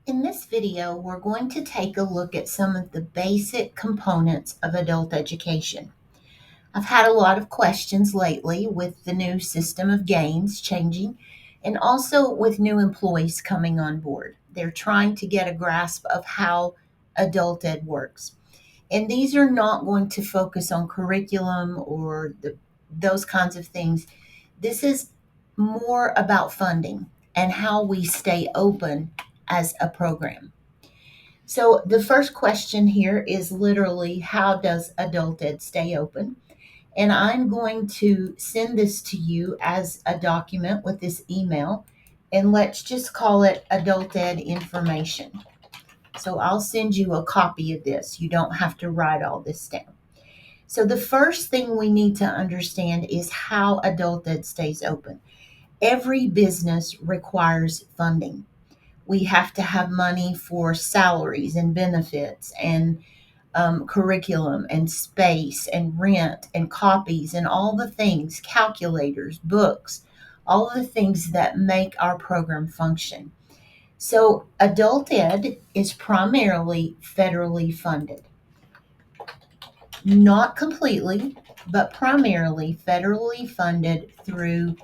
In this video, we're going to take a look at some of the basic components of adult education. I've had a lot of questions lately with the new system of gains changing and also with new employees coming on board. They're trying to get a grasp of how adult ed works. And these are not going to focus on curriculum or those kinds of things. This is more about funding and how we stay open as a program. So, the first question here is literally how does adult ed stay open? And I'm going to send this to you as a document with this email, and let's just call it adult ed information. So, I'll send you a copy of this. You don't have to write all this down. So, the first thing we need to understand is how adult ed stays open. Every business requires funding. We have to have money for salaries and benefits and curriculum and space and rent and copies and all the things, calculators, books, all the things that make our program function. So, adult ed is primarily federally funded. Not completely, but primarily federally funded through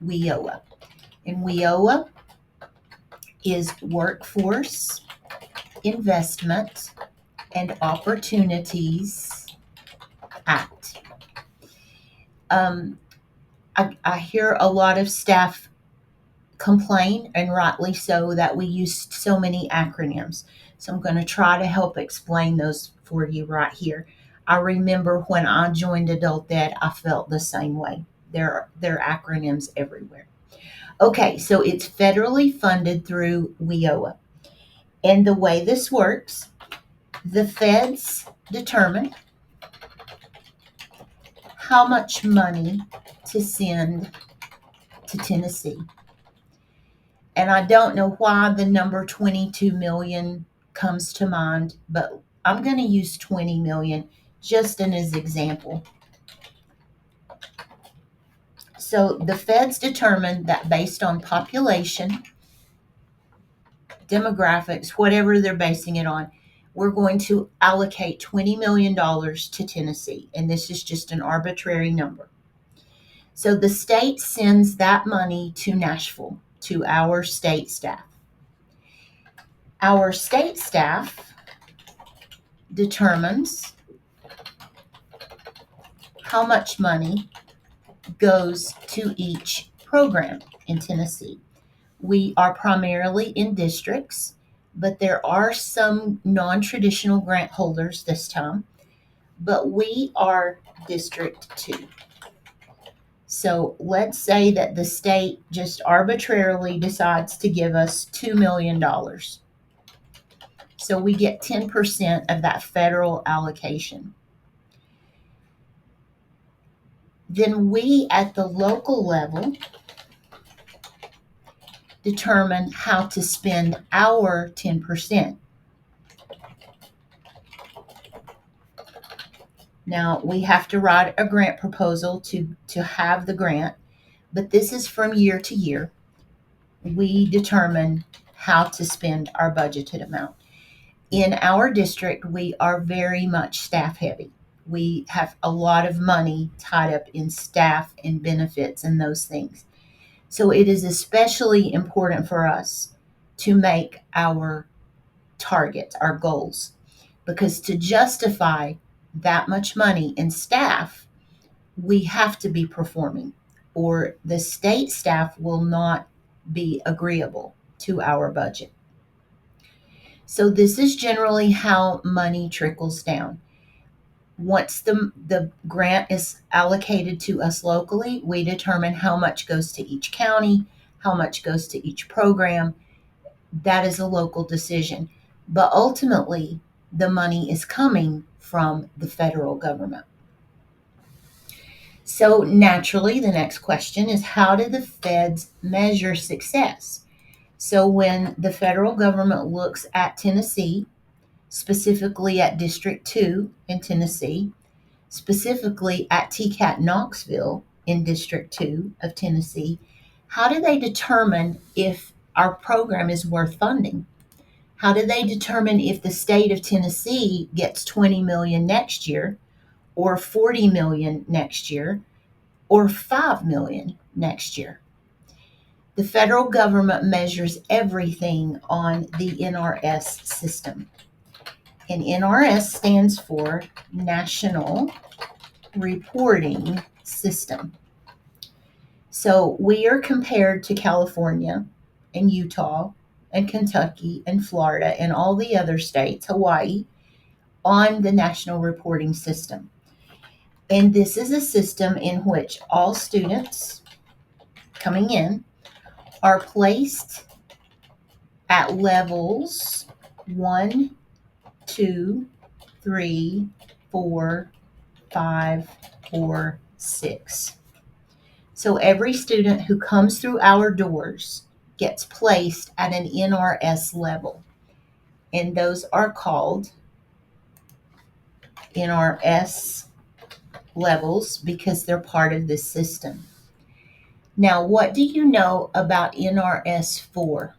WIOA. And WIOA is Workforce Investment and Opportunities Act. I hear a lot of staff complain, and rightly so, that we use so many acronyms. So I'm going to try to help explain those for you right here. I remember when I joined Adult Ed, I felt the same way. There are acronyms everywhere. Okay, so it's federally funded through WIOA. And the way this works, the feds determine how much money to send to Tennessee. And I don't know why the number 22 million comes to mind, but I'm going to use 20 million just as an example. So the feds determined that based on population, demographics, whatever they're basing it on, we're going to allocate $20 million to Tennessee. And this is just an arbitrary number. So the state sends that money to Nashville, to our state staff. Our state staff determines how much money goes to each program in Tennessee. We are primarily in districts, but there are some non-traditional grant holders this time, but we are District 2. So let's say that the state just arbitrarily decides to give us $2 million. So we get 10% of that federal allocation. Then we at the local level determine how to spend our 10%. Now, we have to write a grant proposal to have the grant, but this is from year to year. We determine how to spend our budgeted amount. In our district, we are very much staff heavy. We have a lot of money tied up in staff and benefits and those things. So it is especially important for us to make our targets, our goals, because to justify that much money in staff, we have to be performing, or the state staff will not be agreeable to our budget. So this is generally how money trickles down. Once the grant is allocated to us locally, we determine how much goes to each county, how much goes to each program. That is a local decision. But ultimately, the money is coming from the federal government. So naturally, the next question is, how do the feds measure success? So when the federal government looks at Tennessee, specifically at District 2 in Tennessee, specifically at TCAT Knoxville in District 2 of Tennessee, how do they determine if our program is worth funding? How do they determine if the state of Tennessee gets 20 million next year or 40 million next year or 5 million next year? The federal government measures everything on the NRS system. And NRS stands for National Reporting System. So we are compared to California and Utah and Kentucky and Florida and all the other states, Hawaii, on the National Reporting System. And this is a system in which all students coming in are placed at levels 1, 2, 3, 4, 5, or 6. So every student who comes through our doors gets placed at an NRS level. And those are called NRS levels because they're part of this system. Now, what do you know about NRS 4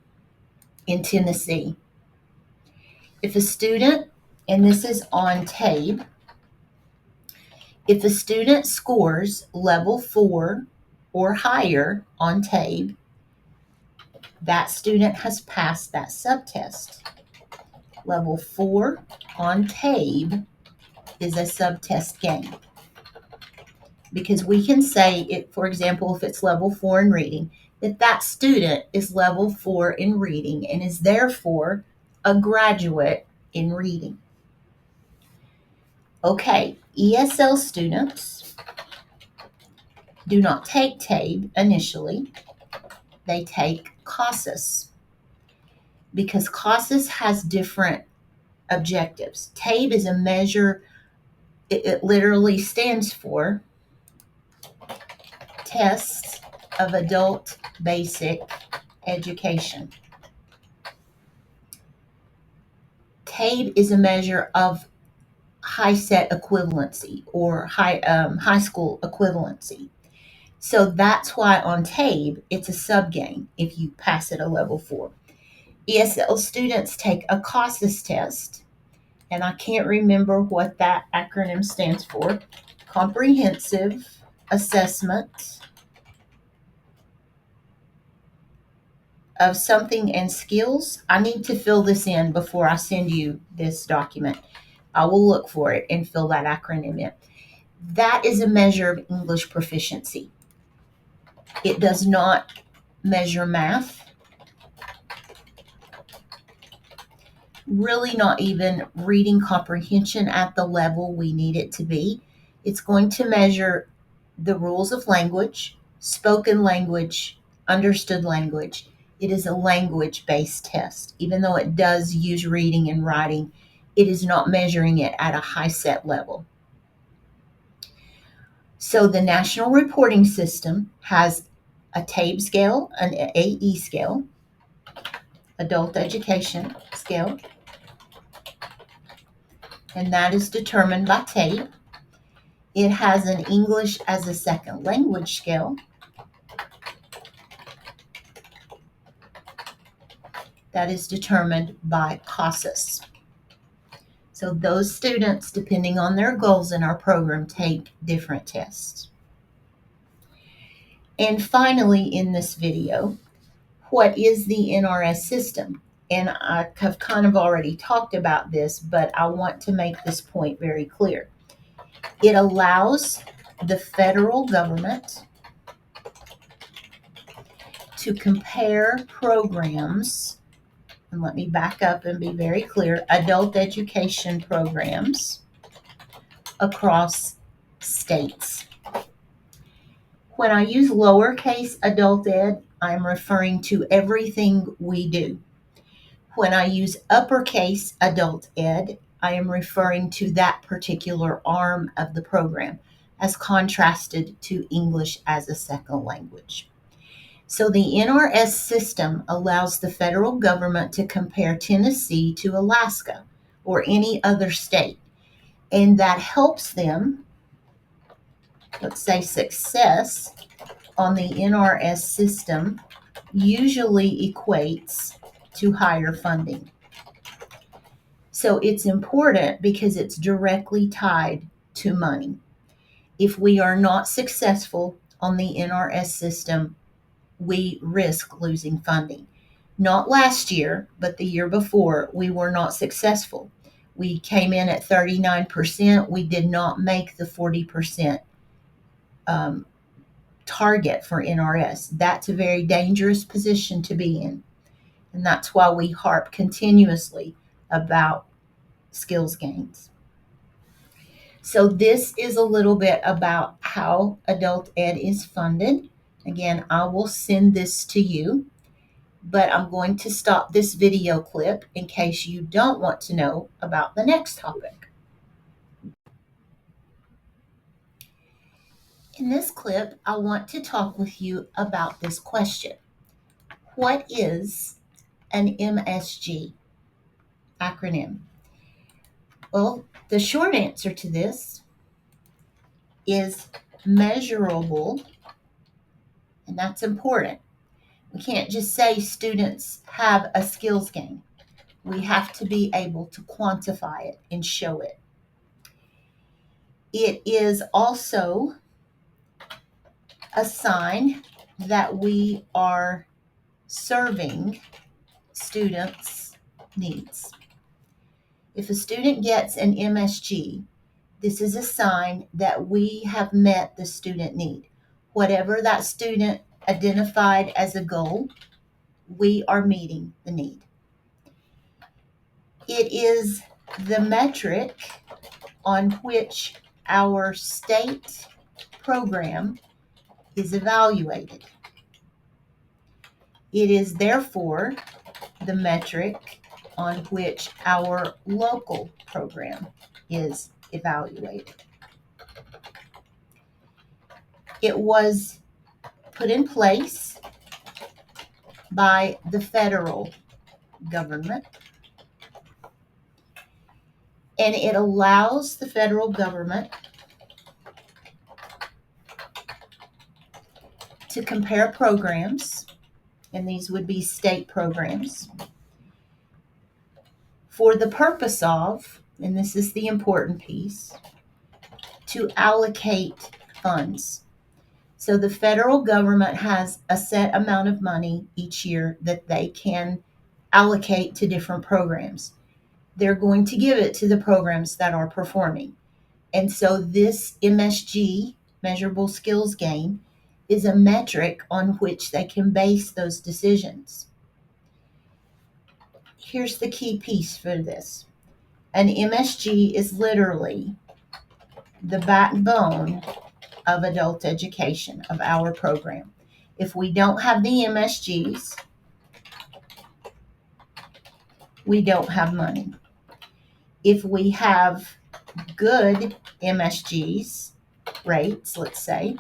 in Tennessee? If a student, and this is on TABE, if a student scores level 4 or higher on TABE, that student has passed that subtest. Level 4 on TABE is a subtest gain. Because we can say, it, for example, if it's level 4 in reading, that student is level 4 in reading and is therefore a graduate in reading. Okay, ESL students do not take TABE initially. They take CASAS because CASAS has different objectives. TABE is a measure, it literally stands for Tests of Adult Basic Education. TABE is a measure of high set equivalency or high school equivalency. So that's why on TABE it's a subgain if you pass it a level 4. ESL students take a CASAS test, and I can't remember what that acronym stands for. Comprehensive Assessment of Something and Skills. I need to fill this in before I send you this document. I will look for it and fill that acronym in. That is a measure of English proficiency. It does not measure math, really not even reading comprehension at the level we need it to be. It's going to measure the rules of language, spoken language, understood language. It is a language-based test. Even though it does use reading and writing, it is not measuring it at a high set level. So the National Reporting System has a TABE scale, an AE scale, Adult Education Scale, and that is determined by TABE. It has an English as a Second Language scale. That is determined by CASAS. So those students, depending on their goals in our program, take different tests. And finally, in this video, what is the NRS system? And I have kind of already talked about this, but I want to make this point very clear. It allows the federal government to compare programs, and let me back up and be very clear, adult education programs across states. When I use lowercase adult ed, I'm referring to everything we do. When I use uppercase adult ed, I am referring to that particular arm of the program as contrasted to English as a second language. So the NRS system allows the federal government to compare Tennessee to Alaska or any other state, and that helps them, let's say success on the NRS system usually equates to higher funding. So it's important because it's directly tied to money. If we are not successful on the NRS system, we risk losing funding. Not last year, but the year before, we were not successful. We came in at 39%. We did not make the 40% target for NRS. That's a very dangerous position to be in. And that's why we harp continuously about skills gains. So this is a little bit about how adult ed is funded. Again, I will send this to you, but I'm going to stop this video clip in case you don't want to know about the next topic. In this clip, I want to talk with you about this question. What is an MSG acronym? Well, the short answer to this is measurable, and that's important. We can't just say students have a skills gain. We have to be able to quantify it and show it. It is also a sign that we are serving students' needs. If a student gets an MSG, this is a sign that we have met the student need. Whatever that student identified as a goal, we are meeting the need. It is the metric on which our state program is evaluated. It is therefore the metric on which our local program is evaluated. It was put in place by the federal government, and it allows the federal government to compare programs, and these would be state programs, for the purpose of, and this is the important piece, to allocate funds. So the federal government has a set amount of money each year that they can allocate to different programs. They're going to give it to the programs that are performing. And so this MSG, measurable skills gain, is a metric on which they can base those decisions. Here's the key piece for this. An MSG is literally the backbone of adult education, of our program. If we don't have the MSGs, we don't have money. If we have good MSGs rates, let's say,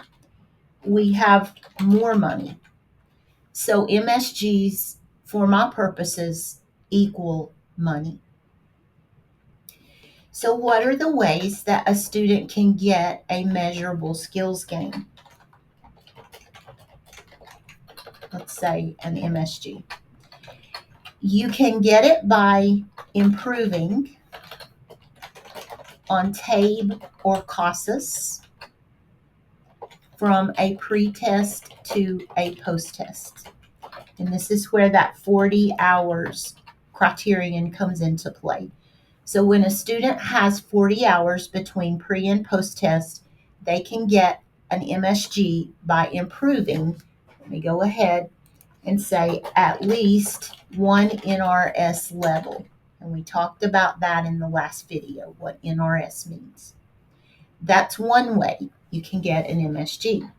we have more money. So MSGs, for my purposes, equal money. So what are the ways that a student can get a measurable skills gain? Let's say an MSG. You can get it by improving on TABE or CASAS from a pre-test to a post-test. And this is where that 40 hours criterion comes into play. So when a student has 40 hours between pre and post-test, they can get an MSG by improving, let me go ahead and say at least one NRS level. And we talked about that in the last video, what NRS means. That's one way you can get an MSG.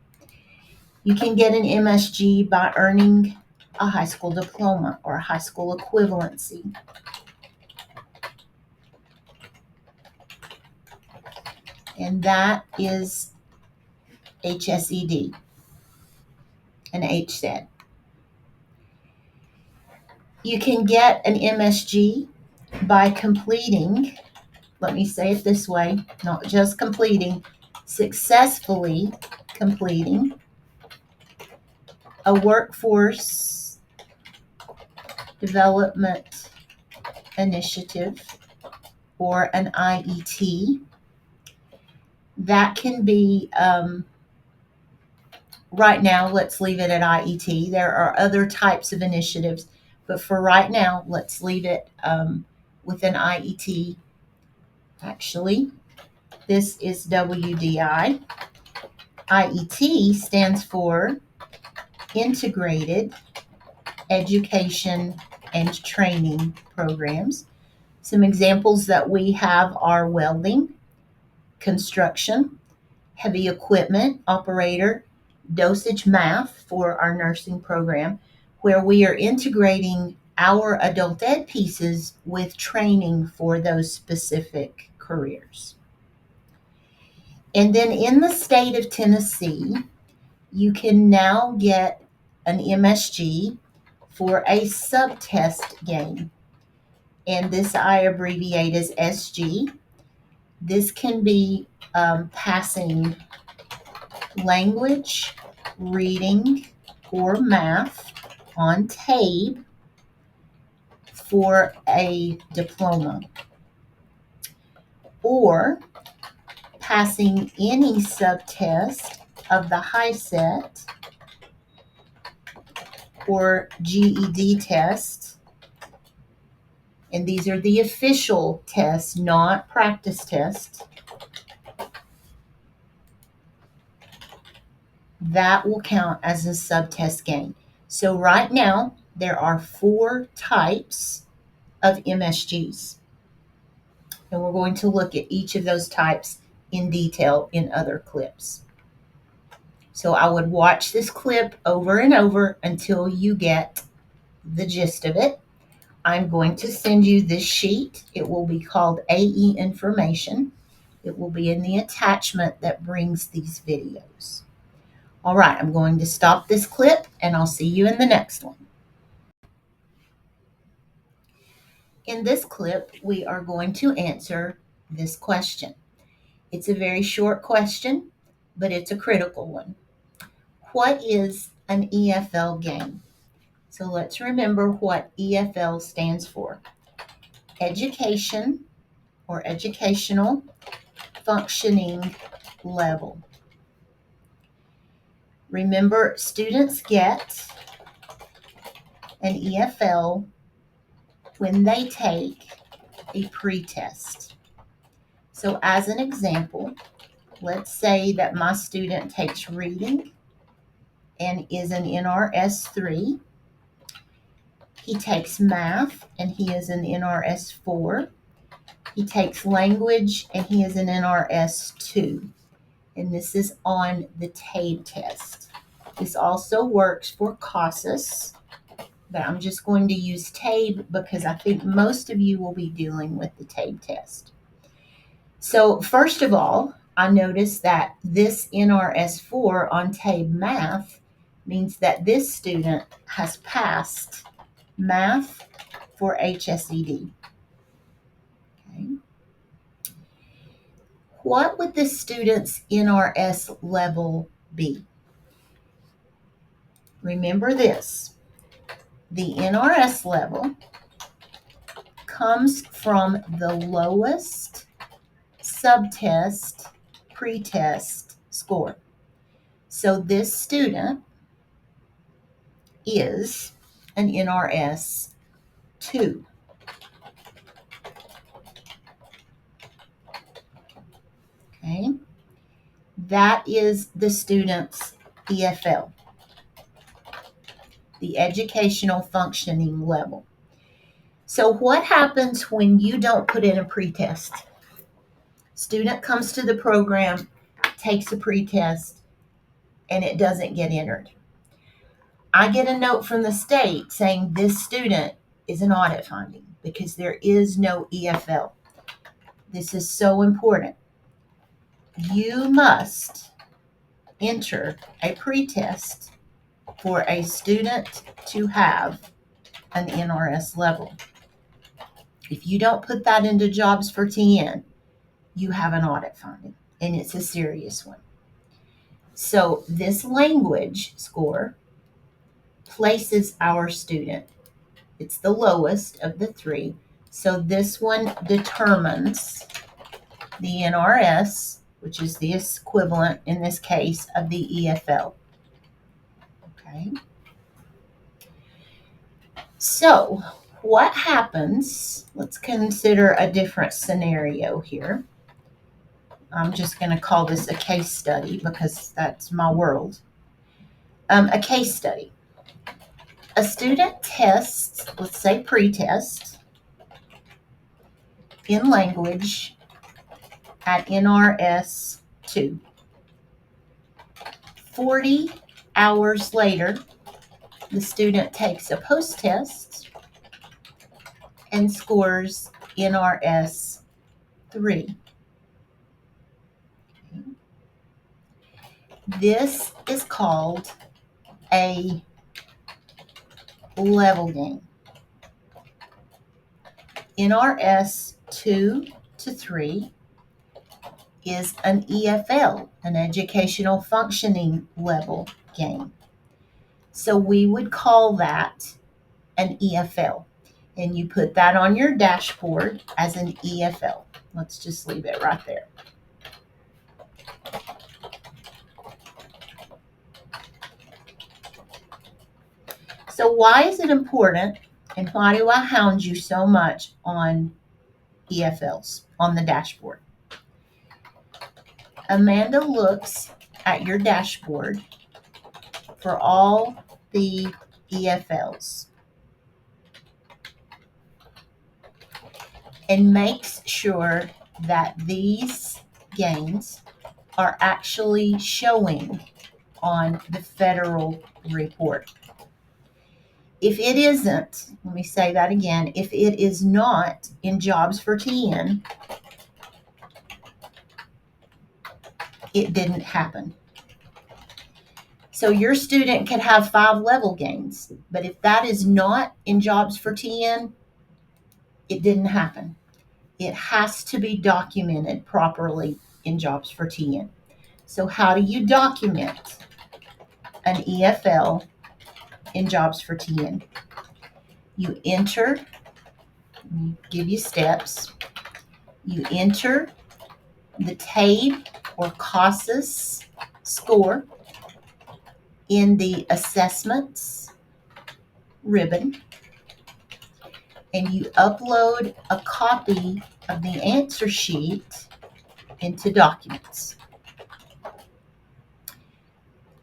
You can get an MSG by earning a high school diploma or a high school equivalency. And that is HSED and HSED. You can get an MSG by completing, let me say it this way, not just completing, successfully completing a workforce development initiative or an IET. That can be, right now, let's leave it at IET. There are other types of initiatives, but for right now, let's leave it with an IET. Actually, this is WDI. IET stands for Integrated Education and Training Programs. Some examples that we have are welding, construction, heavy equipment operator, dosage math for our nursing program, where we are integrating our adult ed pieces with training for those specific careers. And then in the state of Tennessee, you can now get an MSG for a subtest game. And this I abbreviate as SG. This can be passing language, reading, or math on TABE for a diploma, or passing any subtest of the HiSET or GED test. And these are the official tests, not practice tests. That will count as a subtest gain. So right now, there are 4 types of MSGs. And we're going to look at each of those types in detail in other clips. So I would watch this clip over and over until you get the gist of it. I'm going to send you this sheet. It will be called AE Information. It will be in the attachment that brings these videos. All right, I'm going to stop this clip and I'll see you in the next one. In this clip, we are going to answer this question. It's a very short question, but it's a critical one. What is an EFL game? So let's remember what EFL stands for. Education or Educational Functioning Level. Remember, students get an EFL when they take a pretest. So as an example, let's say that my student takes reading and is an NRS 3. He takes math and he is an NRS 4. He takes language and he is an NRS 2. And this is on the TABE test. This also works for CASAS, but I'm just going to use TABE because I think most of you will be dealing with the TABE test. So first of all, I noticed that this NRS 4 on TABE math means that this student has passed math for HSED. Okay. What would the student's NRS level be? Remember this. The NRS level comes from the lowest subtest pretest score. So this student is an NRS 2. Okay, that is the student's EFL, the Educational Functioning Level. So what happens when you don't put in a pretest? Student comes to the program, takes a pretest, and it doesn't get entered. I get a note from the state saying this student is an audit finding because there is no EFL. This is so important. You must enter a pretest for a student to have an NRS level. If you don't put that into Jobs for TN, you have an audit finding, and it's a serious one. So this language score places our student, it's the lowest of the 3, So this one determines the NRS, which is the equivalent in this case of the EFL. Okay. So what happens? Let's consider a different scenario here. I'm just going to call this a case study because that's my world. A case study. A student tests, let's say pre-test, in language at NRS 2. 40 hours later, the student takes a post-test and scores NRS 3. This is called a level gain. NRS 2 to 3 is an EFL, an educational functioning level gain. So we would call that an EFL. And you put that on your dashboard as an EFL. Let's just leave it right there. So why is it important, and why do I hound you so much on EFLs on the dashboard? Amanda looks at your dashboard for all the EFLs and makes sure that these gains are actually showing on the federal report. If it isn't, let me say that again, if it is not in Jobs for TN, it didn't happen. So your student could have 5 level gains, but if that is not in Jobs for TN, it didn't happen. It has to be documented properly in Jobs for TN. So how do you document an EFL in Jobs for TN? You enter, give you steps. You enter the TABE or CASAS score in the assessments ribbon, and you upload a copy of the answer sheet into Documents.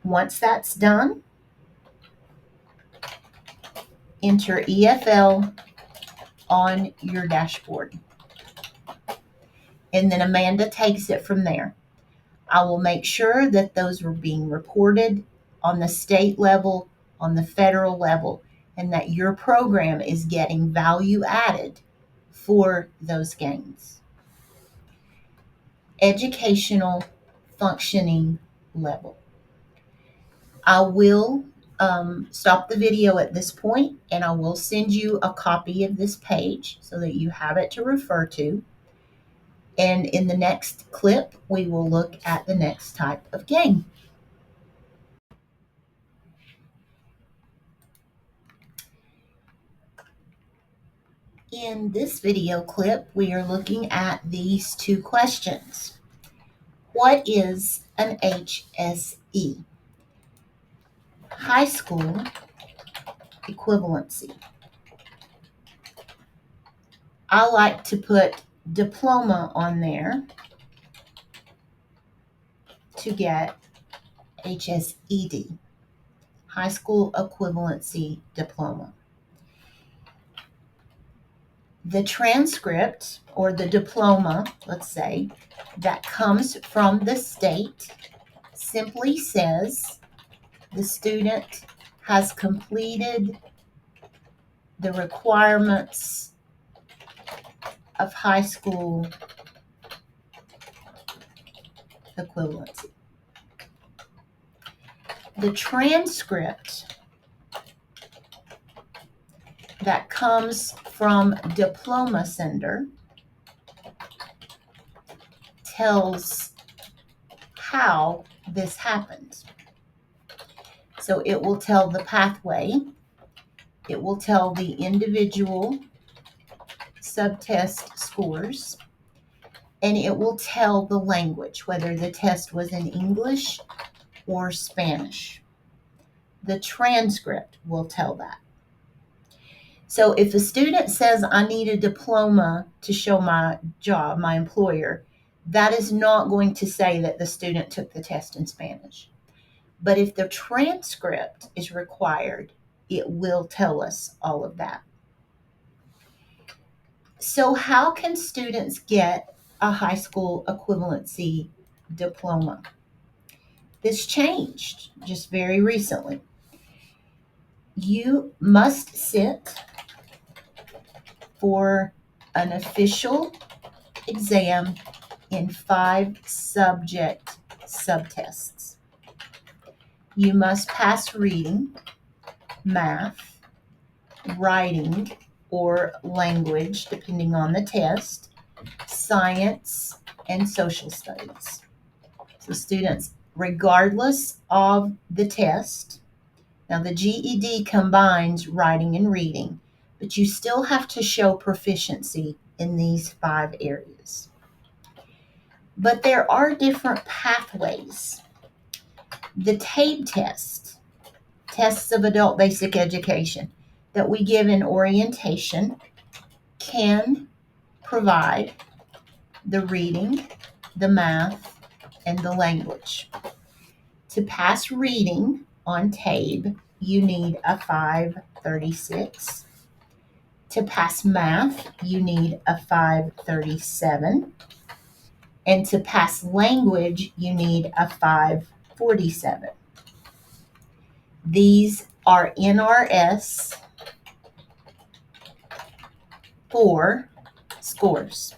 Once that's done, enter EFL on your dashboard. And then Amanda takes it from there. I will make sure that those are being reported on the state level, on the federal level, and that your program is getting value added for those gains. Educational functioning level. I will stop the video at this point, and I will send you a copy of this page so that you have it to refer to. And in the next clip, we will look at the next type of gain. In this video clip, we are looking at these 2 questions. What is an HSE? High school equivalency. I like to put diploma on there to get HSED, high school equivalency diploma. The transcript or the diploma, let's say, that comes from the state simply says the student has completed the requirements of high school equivalency. The transcript that comes from diploma sender tells how this happened. So it will tell the pathway, it will tell the individual subtest scores, and it will tell the language, whether the test was in English or Spanish. The transcript will tell that. So if a student says, I need a diploma to show my job, my employer, that is not going to say that the student took the test in Spanish. But if the transcript is required, it will tell us all of that. So how can students get a high school equivalency diploma? This changed just very recently. You must sit for an official exam in 5 subject subtests. You must pass reading, math, writing, or language, depending on the test, science, and social studies. So students, regardless of the test, now the GED combines writing and reading, but you still have to show proficiency in these 5 areas. But there are different pathways. The TABE test, tests of adult basic education, that we give in orientation, can provide the reading, the math, and the language. To pass reading on TABE, you need a 536. To pass math, you need a 537. And to pass language, you need a 547. These are NRS 4 scores.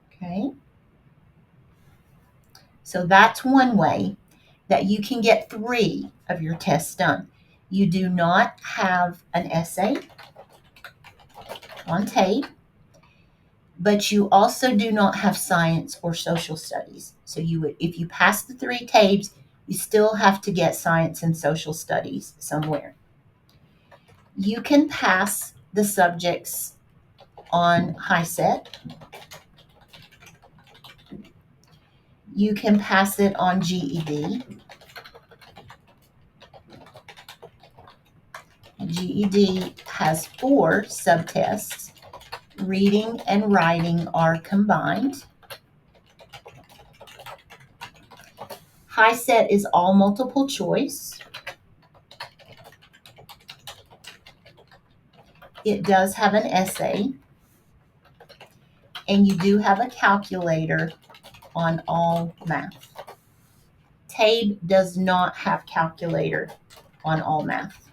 Okay? So that's one way that you can get 3 of your tests done. You do not have an essay on TABE, but you also do not have science or social studies. So if you pass the 3 TABEs, you still have to get science and social studies somewhere. You can pass the subjects on HiSET. You can pass it on GED. GED has 4 subtests. Reading and writing are combined. HiSET is all multiple choice. It does have an essay, and you do have a calculator on all math. TABE does not have calculator on all math.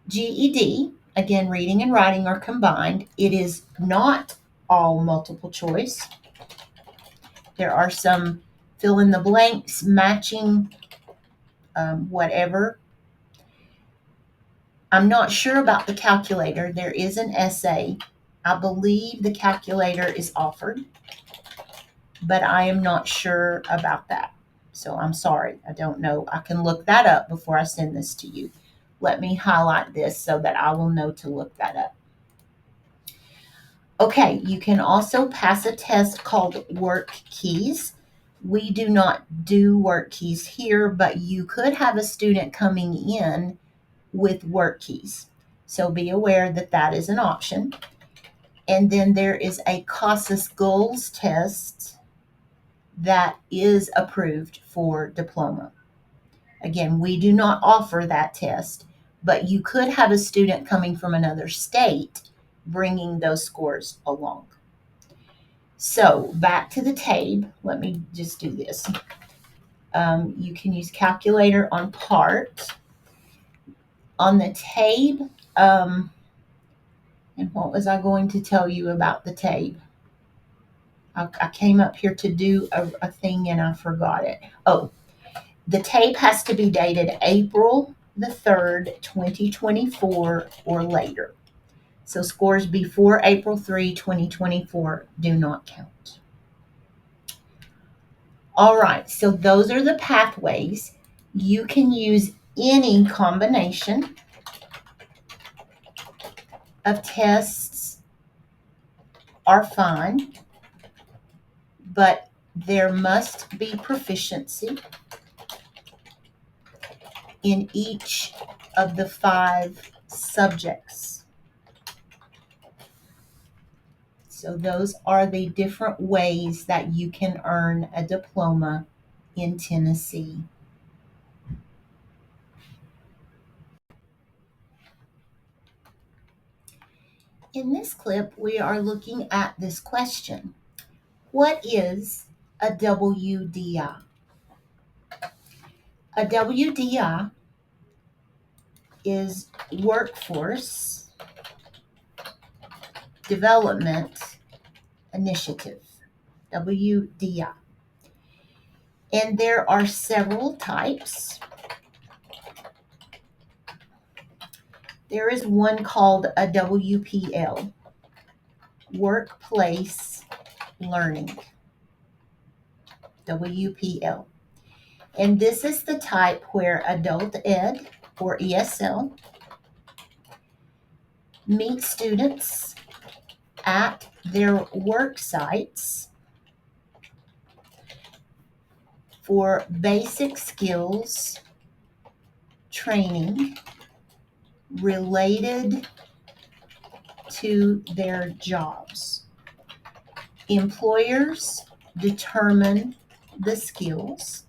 GED, again, reading and writing are combined. It is not all multiple choice. There are some fill in the blanks, matching, whatever. I'm not sure about the calculator. There is an essay. I believe the calculator is offered, but I am not sure about that. So I'm sorry. I don't know. I can look that up before I send this to you. Let me highlight this so that I will know to look that up. Okay, you can also pass a test called Work Keys. We do not do Work Keys here, but you could have a student coming in with Work Keys. So be aware that that is an option. And then there is a CASAS Goals test that is approved for diploma. Again, we do not offer that test, but you could have a student coming from another state bringing those scores along. So back to the TABE. Let me just do this. You can use calculator on part. On the TABE, and what was I going to tell you about the TABE? I came up here to do a thing and I forgot it. Oh, the TABE has to be dated April the 3rd, 2024 or later. So scores before April 3, 2024 do not count. All right, so those are the pathways. You can use Any combination of tests are fine, but there must be proficiency in each of the 5 subjects. So those are the different ways that you can earn a diploma in Tennessee. In this clip, we are looking at this question. What is a WDI? A WDI is Workforce Development Initiative, WDI. And there are several types. There is one called a WPL, Workplace Learning, WPL. And this is the type where adult ed, or ESL, meets students at their work sites for basic skills training related to their jobs. Employers determine the skills.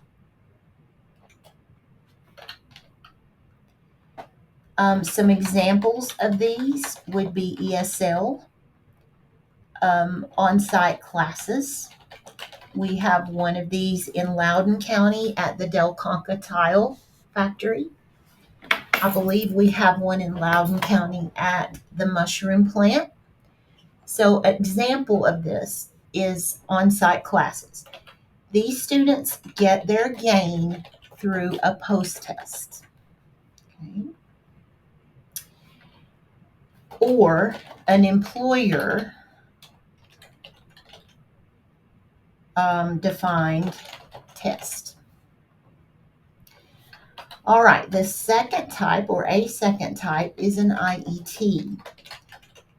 Some examples of these would be ESL, on-site classes. We have one of these in Loudoun County at the Del Conca Tile Factory. I believe we have one in Loudoun County at the mushroom plant. So an example of this is on-site classes. These students get their gain through a post-test. Okay. Or an employer defined test. All right, the second type, or a second type, is an IET,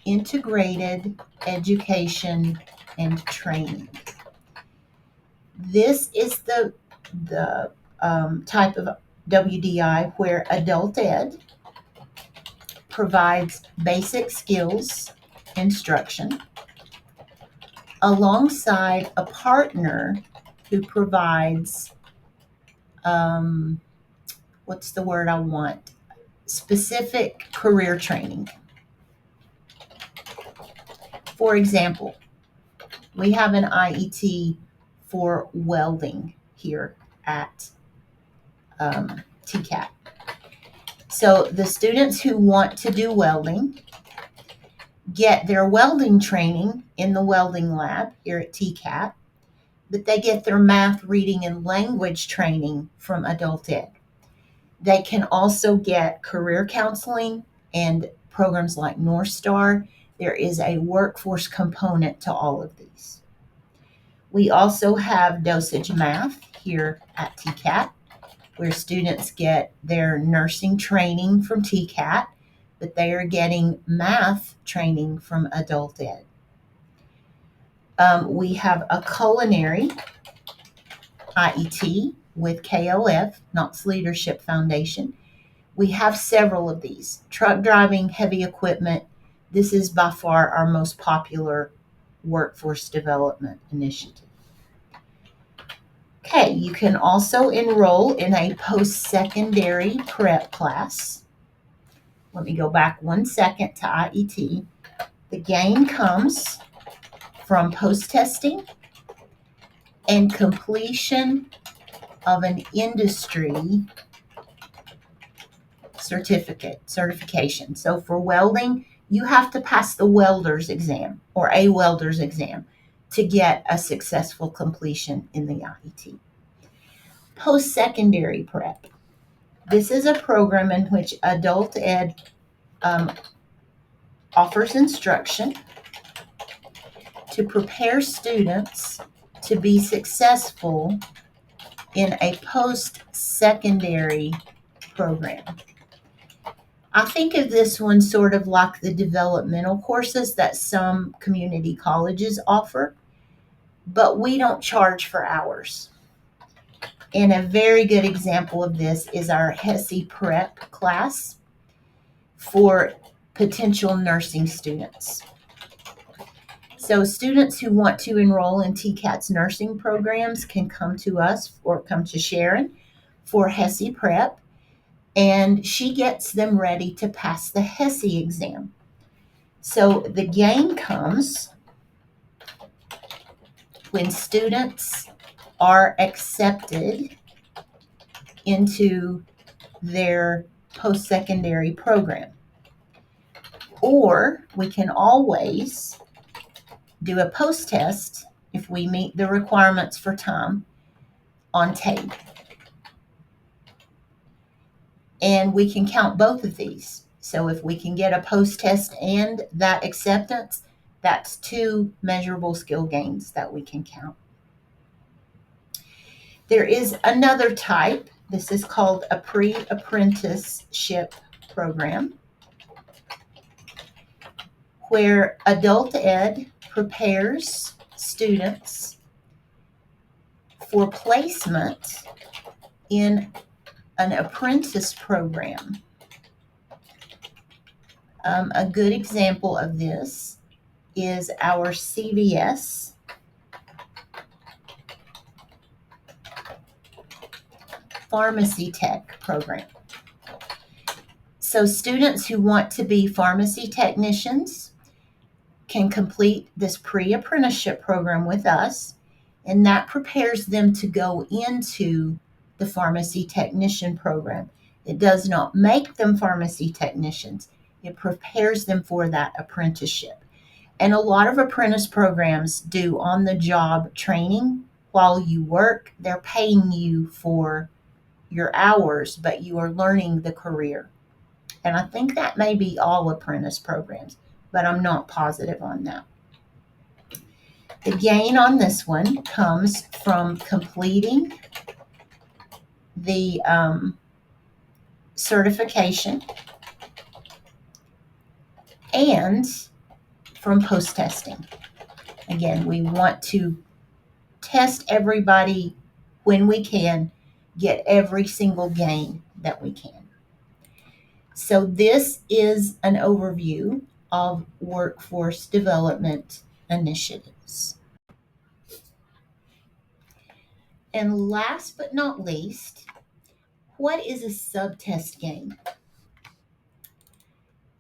Integrated Education and Training. This is the type of WDI where adult ed provides basic skills instruction alongside a partner who provides, what's the word I want? Specific career training. For example, we have an IET for welding here at TCAT. So the students who want to do welding get their welding training in the welding lab here at TCAT, but they get their math, reading, and language training from adult ed. They can also get career counseling and programs like North Star. There is a workforce component to all of these. We also have dosage math here at TCAT, where students get their nursing training from TCAT, but they are getting math training from adult ed. We have a culinary IET with KOF, Knox Leadership Foundation. We have several of these. Truck driving, heavy equipment. This is by far our most popular workforce development initiative. Okay, you can also enroll in a post-secondary prep class. Let me go back 1 second to IET. The gain comes from post-testing and completion of an industry certification. So for welding, you have to pass the welder's exam or a welder's exam to get a successful completion in the IET. Post-secondary prep. This is a program in which adult ed offers instruction to prepare students to be successful in a post-secondary program. I think of this one sort of like the developmental courses that some community colleges offer, but we don't charge for hours. And a very good example of this is our HESI Prep class for potential nursing students. So students who want to enroll in TCAT's nursing programs can come to us or come to Sharon for HESI Prep, and she gets them ready to pass the HESI exam. So the gain comes when students are accepted into their post-secondary program. Or we can always do a post-test if we meet the requirements for time on TABE. And we can count both of these. So if we can get a post-test and that acceptance, that's 2 measurable skill gains that we can count. There is another type. This is called a pre-apprenticeship program, where adult ed prepares students for placement in an apprentice program. A good example of this is our CVS Pharmacy Tech program. So students who want to be pharmacy technicians can complete this pre-apprenticeship program with us, and that prepares them to go into the pharmacy technician program. It does not make them pharmacy technicians. It prepares them for that apprenticeship. And a lot of apprentice programs do on-the-job training while you work. They're paying you for your hours, but you are learning the career. And I think that may be all apprentice programs, but I'm not positive on that. The gain on this one comes from completing the certification and from post-testing. Again, we want to test everybody when we can, get every single gain that we can. So this is an overview of workforce development initiatives. And last but not least, what is a subtest gain?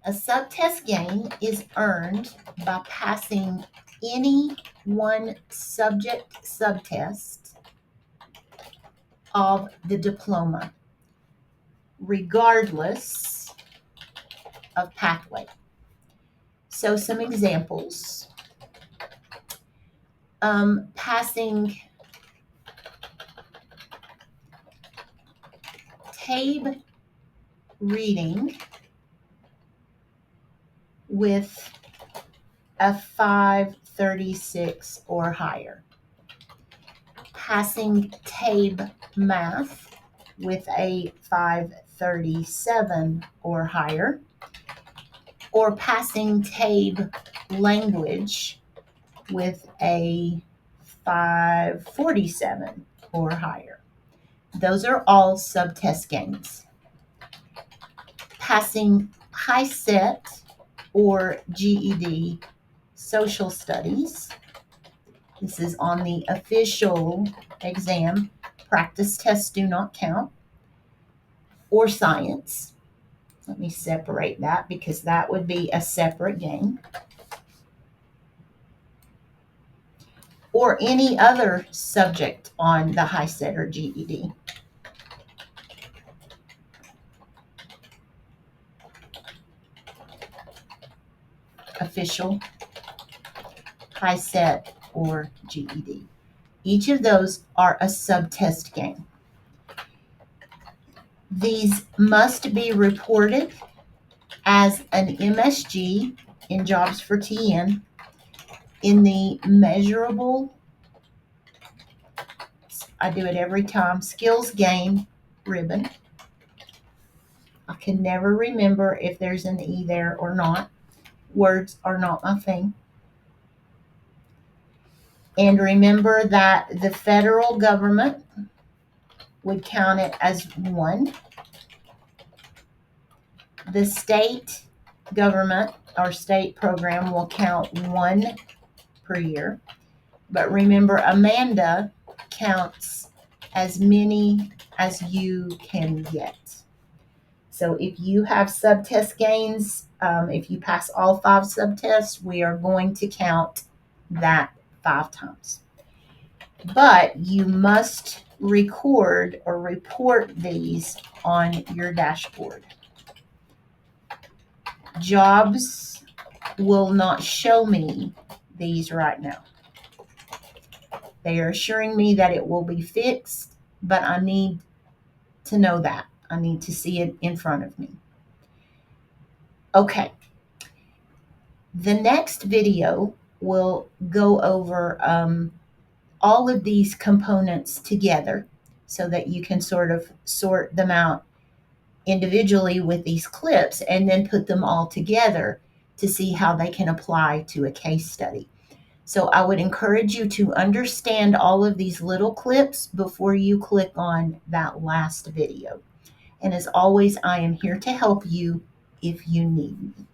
A subtest gain is earned by passing any one subject subtest of the diploma, regardless of pathway. So some examples. Passing TABE reading with a 536 or higher. Passing TABE math with a 537 or higher. Or passing TABE language with a 547 or higher. Those are all subtest gains. Passing HiSET or GED social studies. This is on the official exam. Practice tests do not count. Or science. Let me separate that because that would be a separate gain. Or any other subject on the HiSET or GED. Official, HiSET, or GED. Each of those are a subtest gain. These must be reported as an MSG in Jobs for TN in the measurable, I do it every time, skills gain ribbon. I can never remember if there's an E there or not. Words are not my thing. And remember that the federal government would count it as one. The state government or state program will count one per year. But remember, Amanda counts as many as you can get. So if you have subtest gains, if you pass all 5 subtests, we are going to count that 5 times. But you must record or report these on your dashboard. Jobs will not show me these right now. They are assuring me that it will be fixed, but I need to know that. I need to see it in front of me. Okay. The next video will go over all of these components together so that you can sort of sort them out individually with these clips and then put them all together to see how they can apply to a case study. So I would encourage you to understand all of these little clips before you click on that last video. And as always, I am here to help you if you need me.